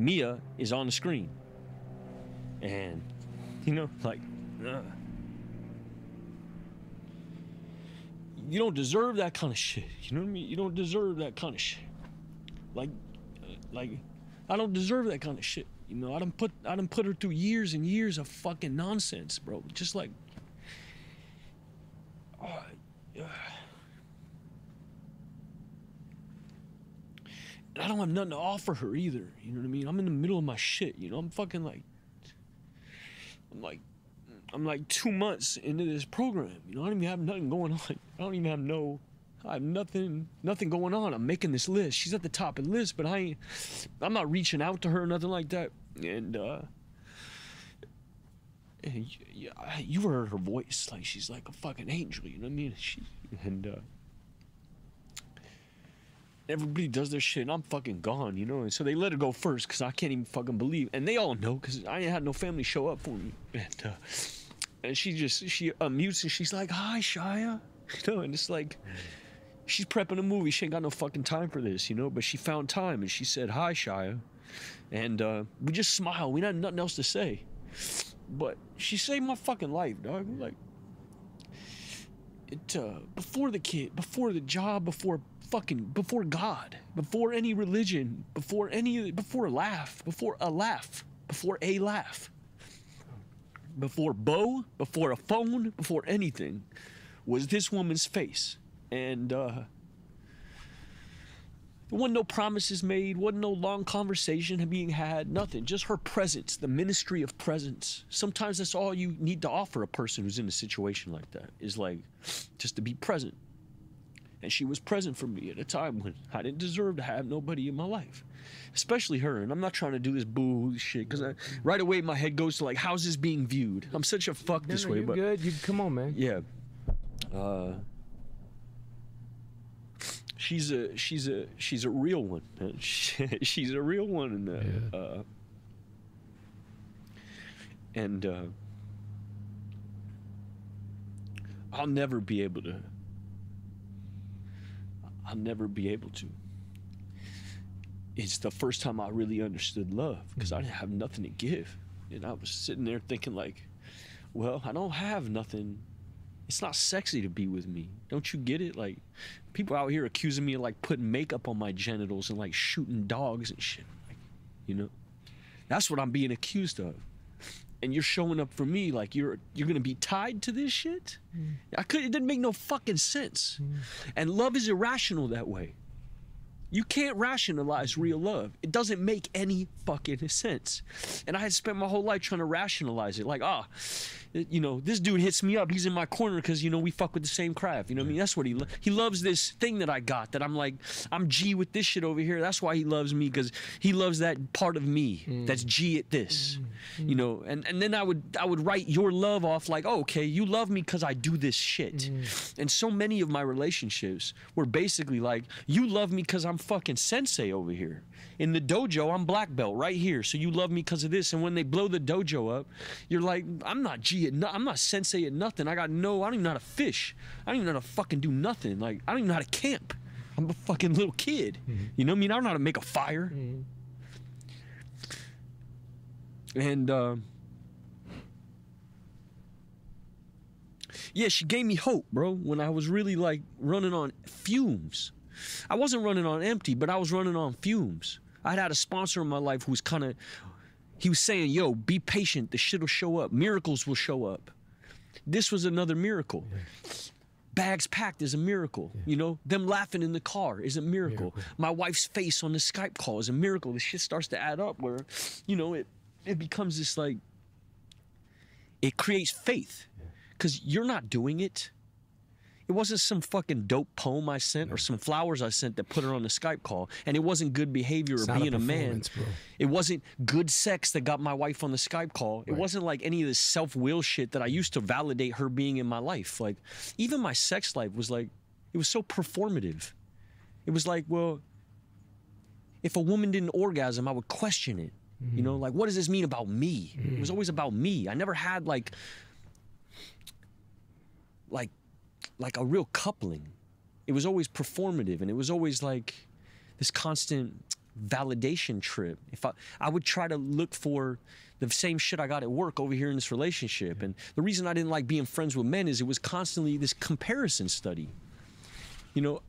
Mia is on the screen. And, you know, like, you don't deserve that kind of shit. You know what I mean? You don't deserve that kind of shit. Like, I don't deserve that kind of shit. You know, I done put her through years and years of fucking nonsense, bro. Just like, and I don't have nothing to offer her either. You know what I mean? I'm in the middle of my shit. You know, I'm fucking like, I'm like 2 months into this program. You know, I don't even have nothing going on. I have nothing going on. I'm making this list. She's at the top of the list, but I'm not reaching out to her or nothing like that. And you heard her voice, like she's like a fucking angel. You know what I mean? Everybody does their shit, and I'm fucking gone, you know? And so they let her go first, because I can't even fucking believe. And they all know, because I ain't had no family show up for me. And she unmutes, and she's like, "Hi, Shia." You know, and it's like, she's prepping a movie. She ain't got no fucking time for this, you know? But she found time, and she said, "Hi, Shia." And we just smiled. We had nothing else to say. But she saved my fucking life, dog. Like, before the kid, before the job, before God, before any religion, before a laugh, before a laugh, before Bo, before a phone, before anything, was this woman's face. And there wasn't no promises made, wasn't no long conversation being had, nothing. Just her presence, the ministry of presence. Sometimes that's all you need to offer a person who's in a situation like that, is like, just to be present. And she was present for me at a time when I didn't deserve to have nobody in my life, especially her. And I'm not trying to do this boo shit, because right away my head goes to like, how's this being viewed? I'm such a fuck this way. You're but good. You come on, man. Yeah. She's a real one. Man. She's a real one, and I'll never be able to. It's the first time I really understood love, because I didn't have nothing to give. And I was sitting there thinking like, well, I don't have nothing. It's not sexy to be with me. Don't you get it? Like, people out here accusing me of like putting makeup on my genitals and like shooting dogs and shit. Like, you know, that's what I'm being accused of. And you're showing up for me like you're gonna be tied to this shit? It didn't make no fucking sense. And love is irrational that way. You can't rationalize real love. It doesn't make any fucking sense. And I had spent my whole life trying to rationalize it. Like, you know, this dude hits me up. He's in my corner because, you know, we fuck with the same craft. You know what I mean? That's what he loves this thing that I got, that I'm like, I'm G with this shit over here. That's why he loves me, because he loves that part of me that's G at this. You know, and then I would write your love off like, oh, okay, you love me because I do this shit. And so many of my relationships were basically like, you love me because I'm fucking sensei over here. In the dojo, I'm black belt right here, so you love me because of this. And when they blow the dojo up, you're like, I'm not G at I'm not sensei at nothing. I don't even know how to fish. I don't even know how to fucking do nothing. Like, I don't even know how to camp. I'm a fucking little kid. You know what I mean? I don't know how to make a fire. And yeah, she gave me hope, bro, when I was really like running on fumes. I wasn't running on empty, but I was running on fumes. I'd had a sponsor in my life who was he was saying, yo, be patient, the shit will show up. Miracles will show up. This was another miracle. Bags packed is a miracle. You know, them laughing in the car is a miracle. My wife's face on the Skype call is a miracle. This shit starts to add up where, you know, it becomes this like, it creates faith, because you're not doing it. It wasn't some fucking dope poem I sent or some flowers I sent that put her on the Skype call. And it wasn't good behavior or being a man. Bro. It wasn't good sex that got my wife on the Skype call. It wasn't like any of this self-will shit that I used to validate her being in my life. Like, even my sex life was like, it was so performative. It was like, well, if a woman didn't orgasm, I would question it. You know, like, what does this mean about me? It was always about me. I never had like a real coupling. It was always performative, and it was always like this constant, validation trip. If I would try to look for the same shit I got at work over here in this relationship. And the reason I didn't like being friends with men is it was constantly this comparison study. You know,